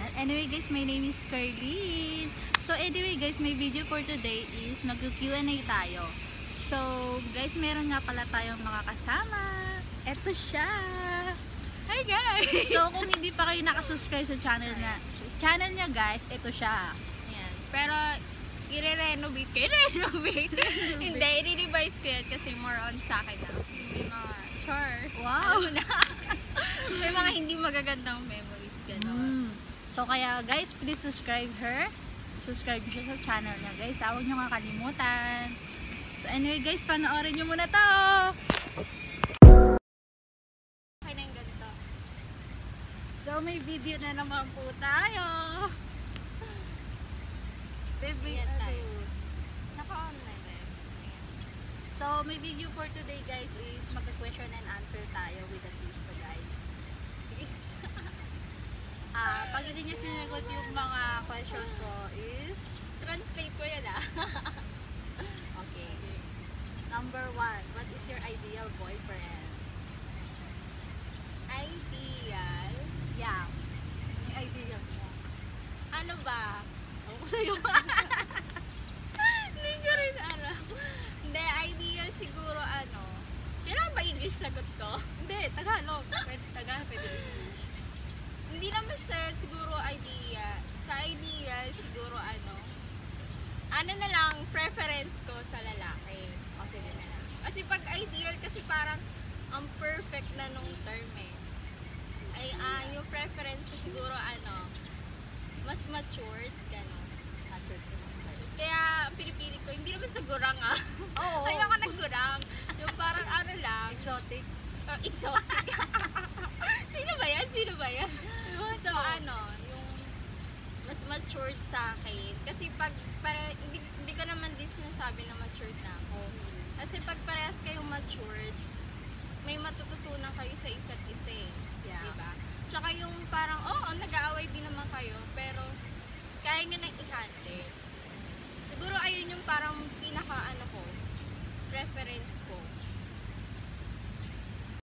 channel. Anyway guys, my name is Carlene. So anyway guys, my video for today is mag-Q&A tayo. So guys, meron nga pala tayong makakasama. Eto siya. Hi guys! So kung hindi pa kayo nakasubscribe sa channel niya guys, eto siya. Ayan. Pero i-renovate. Hindi, i-revise ko yan kasi more on sa akin na. May mga chore. Wow! Alam mo na. May mga hindi magagandang memories. Gano'n. So kaya guys, please subscribe her. Subscribe nyo siya sa channel niya guys. Huwag nyo nga kalimutan. So anyway guys, panoorin nyo muna to. Okay na yung ganito. So may video na naman po tayo. Baby, Ayan tayo. Naka-online na yun. Ayan. So may video for today guys is mag-question and answer tayo with a twist guys. Pag hindi niya sinagot yung mga questions ko is Translate ko yan okay. Number 1, what is your ideal boyfriend? Ideal? Yeah. Yung ideal mo. Ano ba? Ako ko sa'yo. Hindi ko rin alam. Hindi, ideal siguro ano. Kailangan ba English sagot ko? Hindi, Tagalog. Pwede Tagalog, pwede English. Hindi naman siguro idea. Sa ideal, siguro ano na lang, preference ko sa lalaki. O, sige na lang. Kasi pag ideal, kasi parang ang perfect na nung term eh. Ay, yung preference ko siguro ano, mas matured, gano'n. Kaya, ang pinipili ko, hindi naman sa gurang Oo. Ayoko ng gurang. Yung parang ano lang. Exotic. Exotic. Sino ba yan? So, ano, yung mas matured sa akin. Kasi pag, hindi ko naman din sinasabi na matured na ako. Kasi pag parehas kayong matured, may matututunan kayo sa isa't isa eh. Yeah. Diba? Tsaka yung parang, nag-aaway din naman kayo, pero kaya nyo nang i-handle.